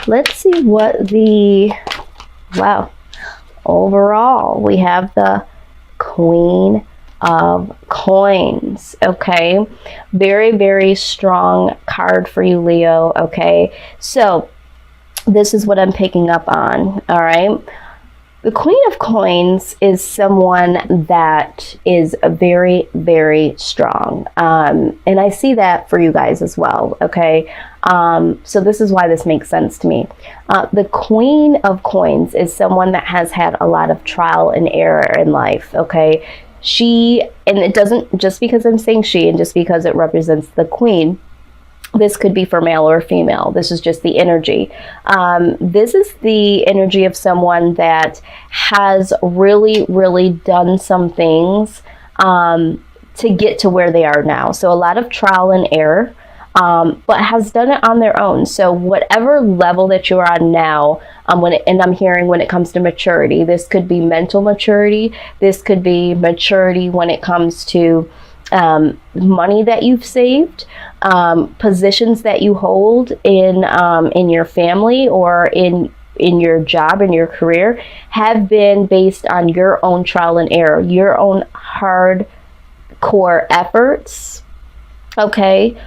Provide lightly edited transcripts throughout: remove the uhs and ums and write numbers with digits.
let's see what the, wow, overall, we have the Queen of Coins. Okay, very, very strong card for you, Leo. Okay, so this is what I'm picking up on. All right, the Queen of Coins is someone that is very, very strong. And I see that for you guys as well, okay? So this is why this makes sense to me. The Queen of Coins is someone that has had a lot of trial and error in life, okay? She, and it doesn't, just because I'm saying she and just because it represents the Queen, this could be for male or female. This is just the energy. This is the energy of someone that has really, really done some things to get to where they are now. So a lot of trial and error, but has done it on their own. So whatever level that you're on now, and I'm hearing when it comes to maturity, this could be mental maturity. This could be maturity when it comes to money that you've saved, positions that you hold in your family or in your job, in your career, have been based on your own trial and error, your own hardcore efforts. Okay,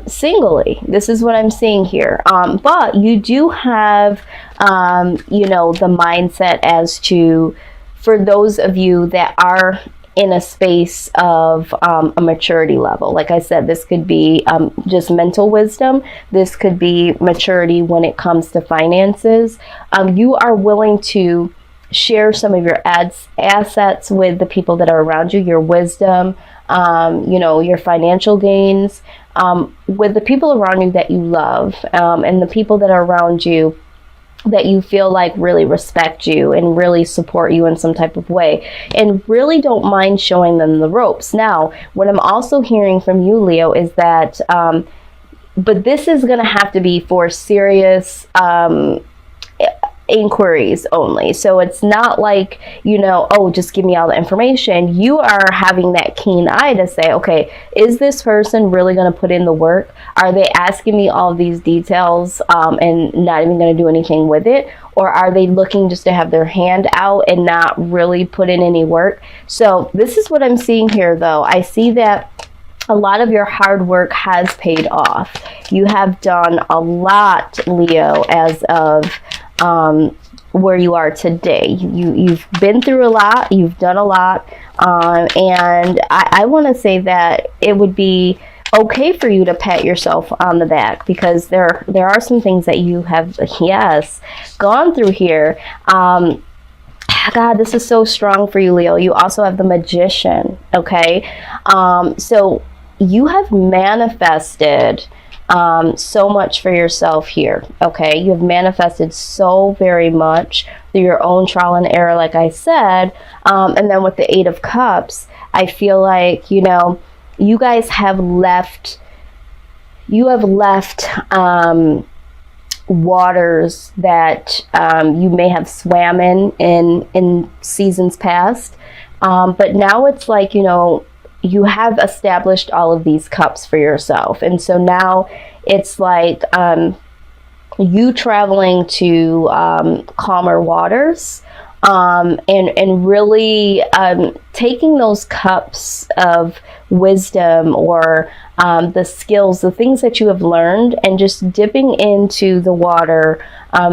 singly, this is what I'm seeing here. But you do have, the mindset as to, for those of you that are in a space of a maturity level. Like I said, this could be just mental wisdom. This could be maturity when it comes to finances. You are willing to share some of your assets with the people that are around you, your wisdom, your financial gains, with the people around you that you love, and the people that are around you that you feel like really respect you and really support you in some type of way, and really don't mind showing them the ropes. Now, what I'm also hearing from you, Leo, is that, but this is going to have to be for serious inquiries only. So it's not like, just give me all the information. You are having that keen eye to say, okay, is this person really going to put in the work? Are they asking me all of these details and not even going to do anything with it? Or are they looking just to have their hand out and not really put in any work? So this is what I'm seeing here, though. I see that a lot of your hard work has paid off. You have done a lot, Leo, as of where you are today. You've been through a lot, you've done a lot, and I want to say that it would be okay for you to pat yourself on the back, because there are some things that you have, yes, gone through here. God, this is so strong for you, Leo. You also have the Magician, okay? So you have manifested so much for yourself here, okay? You have manifested so very much through your own trial and error, like I said. And then with the Eight of Cups, I feel like, you guys have left, waters that you may have swam in seasons past. But now it's like, you have established all of these cups for yourself. And so now it's like you traveling to calmer waters, and really taking those cups of wisdom or the skills, the things that you have learned, and just dipping into the water,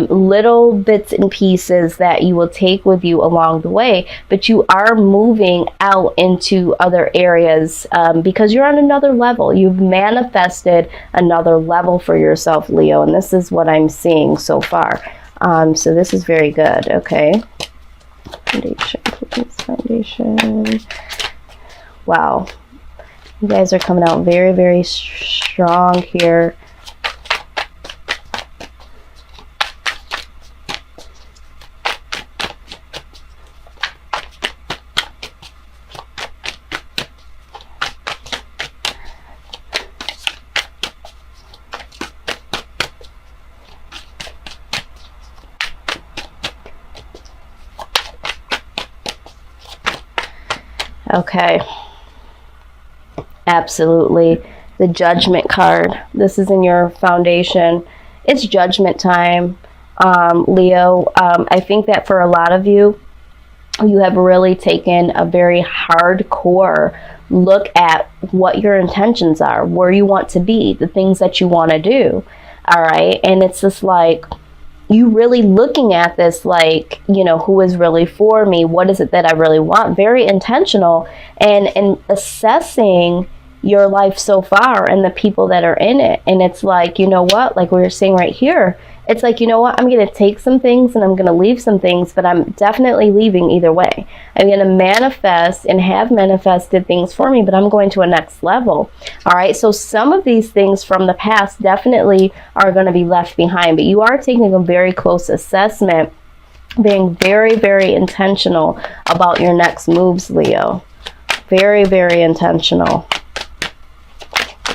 little bits and pieces that you will take with you along the way. But you are moving out into other areas because you're on another level. You've manifested another level for yourself, Leo, and this is what I'm seeing so far. So this is very good, okay? Foundation. Wow. You guys are coming out very, very strong here. Okay. Absolutely. The Judgment card. This is in your foundation. it's judgment time, Leo. I think that for a lot of you, you have really taken a very hardcore look at what your intentions are, where you want to be, the things that you want to do. All right. And it's just like, you really looking at this like, you know, who is really for me? What is it that I really want? Very intentional, and assessing your life so far and the people that are in it. And it's like, you know what, like we were saying right here, it's like, you know what, I'm going to take some things and I'm going to leave some things, but I'm definitely leaving either way. I'm going to manifest and have manifested things for me, but I'm going to a next level. All right. So some of these things from the past definitely are going to be left behind, but you are taking a very close assessment, being very, very intentional about your next moves, Leo. Very, very intentional.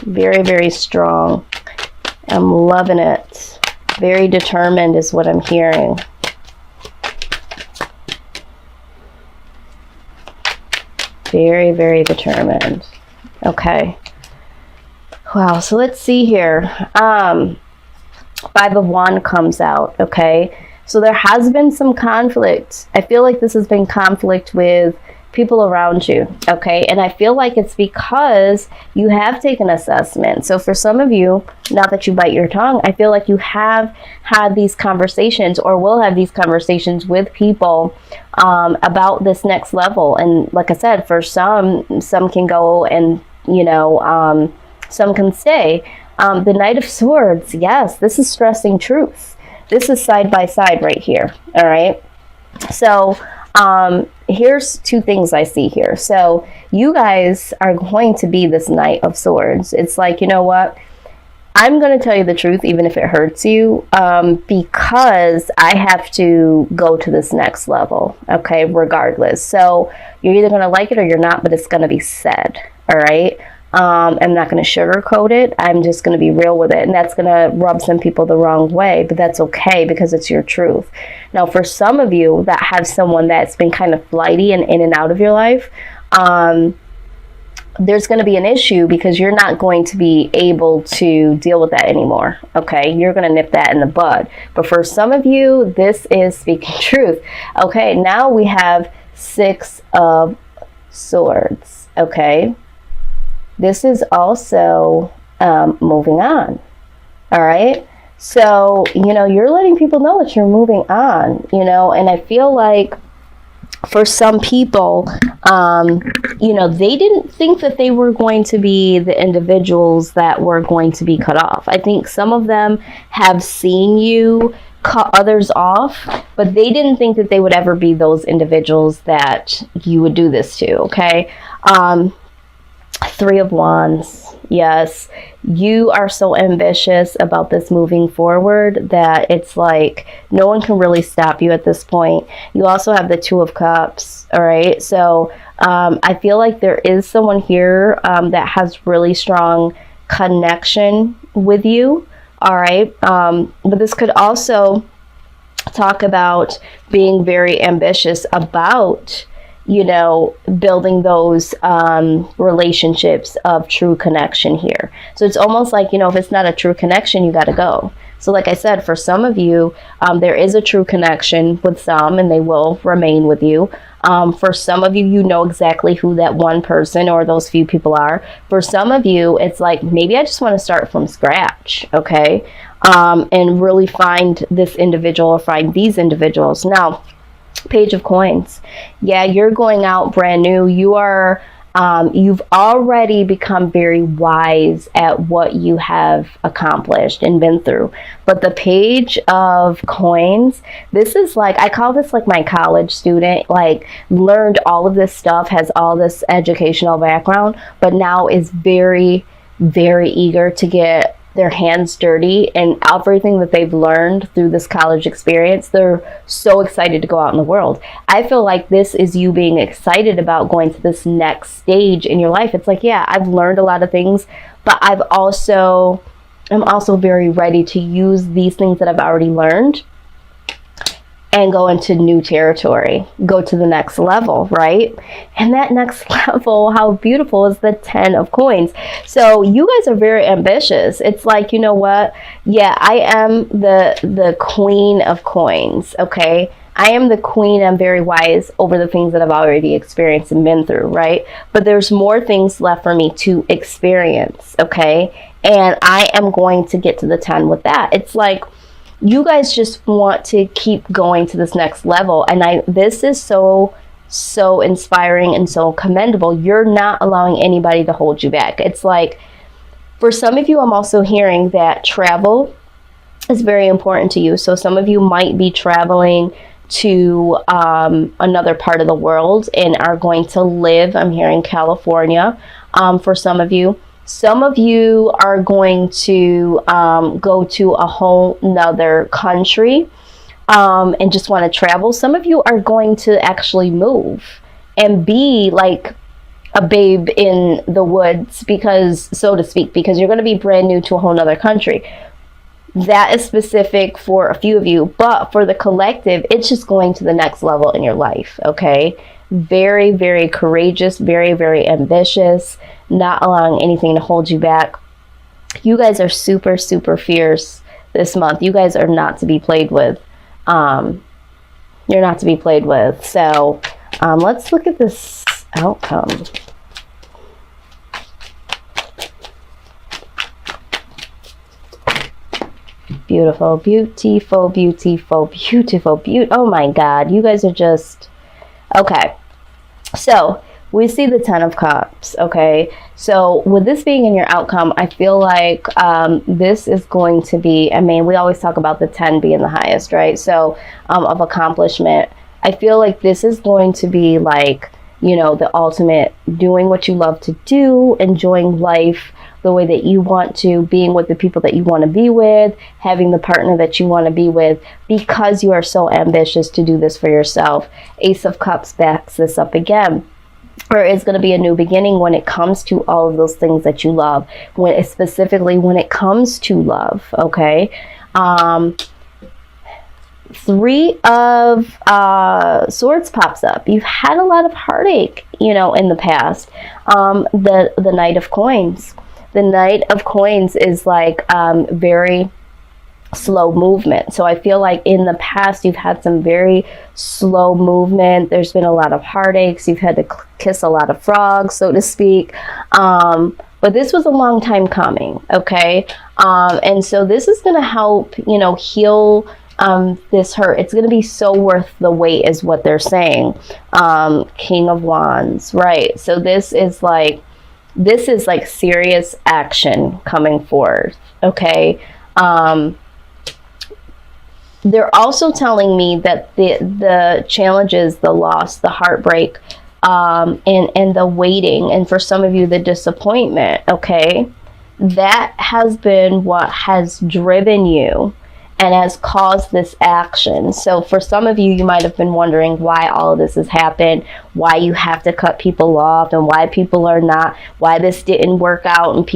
Very, very strong. I'm loving it. Very determined is what I'm hearing. Very, very determined. Okay. Wow. So let's see here. 5 of Wands comes out. Okay. So there has been some conflict. I feel like this has been conflict with people around you. Okay. And I feel like it's because you have taken assessment. So for some of you, not that you bite your tongue, I feel like you have had these conversations or will have these conversations with people about this next level. And like I said, for some can go and, you know, some can stay. The Knight of Swords. Yes, this is stressing truth. This is side by side right here. All right. So here's 2 things I see here. So you guys are going to be this Knight of Swords. It's like, you know what? I'm going to tell you the truth, even if it hurts you, because I have to go to this next level. Okay, regardless. So you're either going to like it or you're not, but it's going to be said. All right. I'm not going to sugarcoat it. I'm just going to be real with it. And that's going to rub some people the wrong way, but that's okay because it's your truth. Now, for some of you that have someone that's been kind of flighty and in and out of your life, there's going to be an issue because you're not going to be able to deal with that anymore. Okay. You're going to nip that in the bud. But for some of you, this is speaking truth. Okay. Now we have 6 of Swords. Okay. This is also moving on. All right. So, you know, you're letting people know that you're moving on, you know, and I feel like for some people, you know, they didn't think that they were going to be the individuals that were going to be cut off. I think some of them have seen you cut others off, but they didn't think that they would ever be those individuals that you would do this to. Okay. 3 of Wands. Yes, you are so ambitious about this moving forward that it's like no one can really stop you at this point. You also have the 2 of Cups. All right. So I feel like there is someone here that has really strong connection with you. All right. But this could also talk about being very ambitious about, you know, building those relationships of true connection here. So it's almost like, you know, if it's not a true connection, you got to go. So like I said, for some of you, there is a true connection with some and they will remain with you. For some of you, you know exactly who that one person or those few people are. For some of you, it's like, maybe I just want to start from scratch. Okay. And really find this individual or find these individuals. Now, Page of Coins. Yeah, you're going out brand new. You are, you've already become very wise at what you have accomplished and been through. But the Page of Coins, this is like, I call this like my college student, like learned all of this stuff, has all this educational background, but now is very, very eager to get their hands dirty and everything that they've learned through this college experience. They're so excited to go out in the world. I feel like this is you being excited about going to this next stage in your life. It's like, yeah, I've learned a lot of things, but I'm also very ready to use these things that I've already learned and go into new territory, go to the next level, right? And that next level, how beautiful is the 10 of coins. So you guys are very ambitious. It's like, you know what? Yeah, I am the queen of coins, okay? I am the queen. I'm very wise over the things that I've already experienced and been through, right? But there's more things left for me to experience, okay? And I am going to get to the 10 with that. It's like, you guys just want to keep going to this next level. And this is so inspiring and so commendable. You're not allowing anybody to hold you back. It's like, for some of you, I'm also hearing that travel is very important to you. So some of you might be traveling to another part of the world and are going to live, I'm hearing California, for some of you. Some of you are going to go to a whole nother country and just want to travel. Some of you are going to actually move and be like a babe in the woods, because, so to speak, because you're going to be brand new to a whole nother country. That is specific for a few of you, but for the collective, it's just going to the next level in your life, okay? Very, very courageous, very, very ambitious, not allowing anything to hold you back. You guys are super, super fierce this month. You guys are not to be played with. You're not to be played with. So let's look at this outcome. Beautiful, beautiful, beautiful, beautiful, beautiful. Oh my God, you guys are just... Okay, so we see the 10 of Cups, okay? So with this being in your outcome, I feel like this is going to be, I mean, we always talk about the 10 being the highest, right? So of accomplishment, I feel like this is going to be like, you know, the ultimate doing what you love to do, enjoying life the way that you want to, being with the people that you want to be with, having the partner that you want to be with, because you are so ambitious to do this for yourself. Ace of Cups backs this up again. Or it's going to be a new beginning when it comes to all of those things that you love, specifically when it comes to love, okay? 3 of Swords pops up. You've had a lot of heartache, you know, in the past. The Knight of Coins. The Knight of Coins is like very slow movement. So I feel like in the past you've had some very slow movement. There's been a lot of heartaches. You've had to kiss a lot of frogs, so to speak. But this was a long time coming, okay? And so this is going to help, you know, heal this hurt. It's going to be so worth the wait is what they're saying. King of Wands, right? So this is like serious action coming forth, okay? They're also telling me that the challenges, the loss, the heartbreak, and the waiting, and for some of you, the disappointment, okay? That has been what has driven you and has caused this action. So for some of you, you might have been wondering why all of this has happened, why you have to cut people off, and why people are not, why this didn't work out. And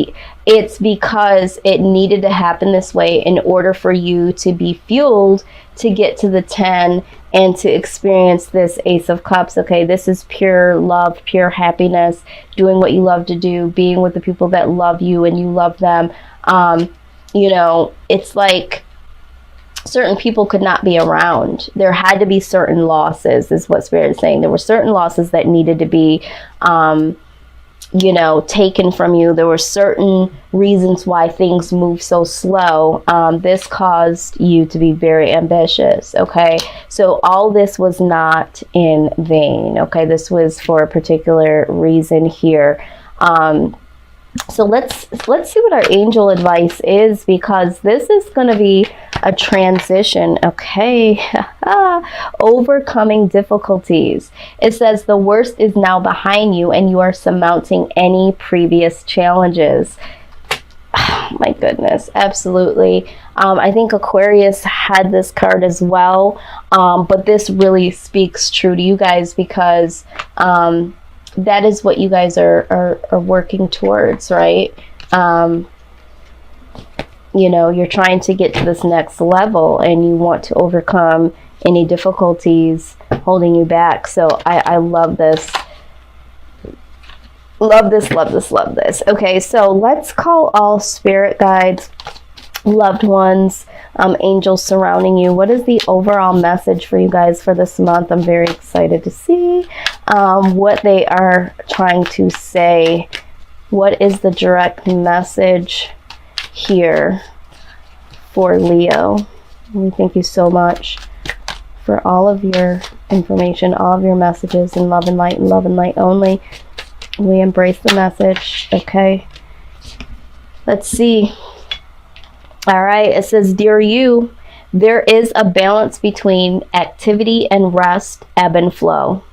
it's because it needed to happen this way in order for you to be fueled to get to the 10 and to experience this Ace of Cups. Okay, this is pure love, pure happiness, doing what you love to do, being with the people that love you and you love them. You know, it's like certain people could not be around. There had to be certain losses, is what Spirit is saying. There were certain losses that needed to be, you know, taken from you. There were certain reasons why things move so slow. This caused you to be very ambitious, okay? So all this was not in vain, okay? This was for a particular reason here. So let's see what our angel advice is, because this is going to be a transition, okay? Overcoming difficulties. It says the worst is now behind you and you are surmounting any previous challenges. Oh, my goodness, absolutely. I think Aquarius had this card as well, but this really speaks true to you guys, because that is what you guys are working towards, right? You know, you're trying to get to this next level and you want to overcome any difficulties holding you back. So I love this. Love this, love this, love this. Okay, so let's call all spirit guides, loved ones, angels surrounding you. What is the overall message for you guys for this month? I'm very excited to see what they are trying to say. What is the direct message here for Leo? We thank you so much for all of your information, all of your messages in love and light only. We embrace the message. Okay, let's see. All right, it says, dear you, there is a balance between activity and rest, ebb and flow.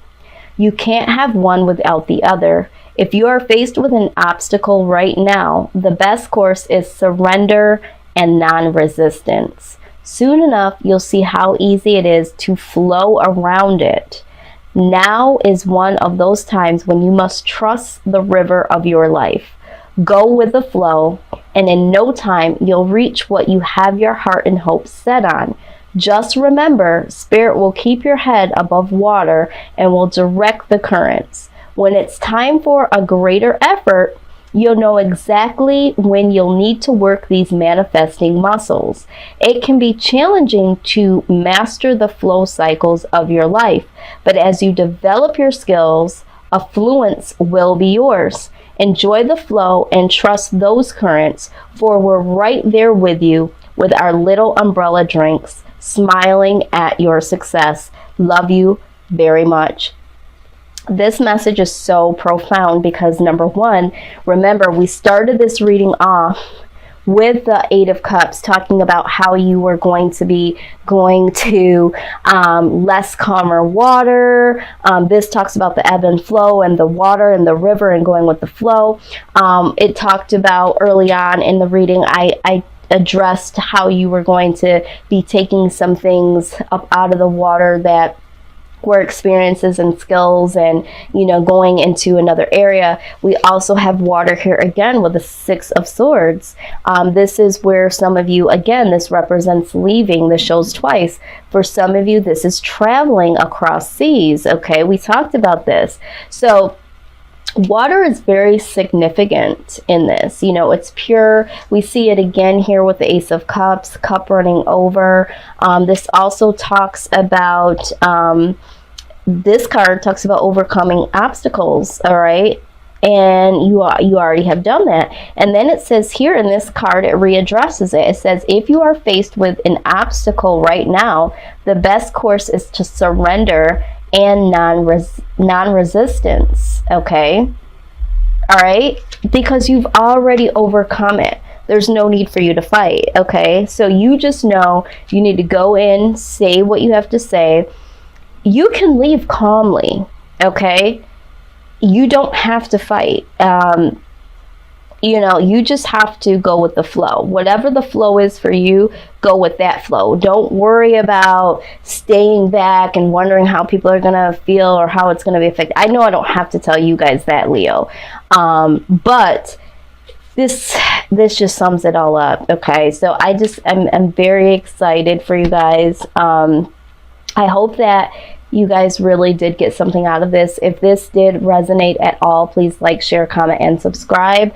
You can't have one without the other. If you are faced with an obstacle right now, the best course is surrender and non-resistance. Soon enough, you'll see how easy it is to flow around it. Now is one of those times when you must trust the river of your life. Go with the flow, and in no time, you'll reach what you have your heart and hope set on. Just remember, Spirit will keep your head above water and will direct the currents. When it's time for a greater effort, you'll know exactly when you'll need to work these manifesting muscles. It can be challenging to master the flow cycles of your life, but as you develop your skills, affluence will be yours. Enjoy the flow and trust those currents, for we're right there with you with our little umbrella drinks, smiling at your success. Love you very much. This message is so profound because, number one, remember, we started this reading off with the Eight of Cups, talking about how you were going to be going to less calmer water. This talks about the ebb and flow and the water and the river and going with the flow. It talked about early on in the reading, I addressed how you were going to be taking some things up out of the water that were experiences and skills, and going into another area. We also have water here again with the Six of Swords. This is where some of you, again, this represents leaving. This shows twice. For some of you, this is traveling across seas. Okay, we talked about this. So water is very significant in this. It's pure. We see it again here with the Ace of Cups, cup running over. This also talks about, this card talks about overcoming obstacles, all right? And you already have done that. And then it says here in this card, it readdresses it. It says, if you are faced with an obstacle right now, the best course is to surrender and non-resistance, okay? All right? Because you've already overcome it. There's no need for you to fight, okay? So you just know you need to go in, say what you have to say. You can leave calmly, okay? You don't have to fight. You just have to go with the flow. Whatever the flow is for you, go with that flow. Don't worry about staying back and wondering how people are going to feel or how it's going to be affected. I know I don't have to tell you guys that, Leo. But this just sums it all up, okay? So I'm very excited for you guys. I hope that you guys really did get something out of this. If this did resonate at all, please like, share, comment, and subscribe.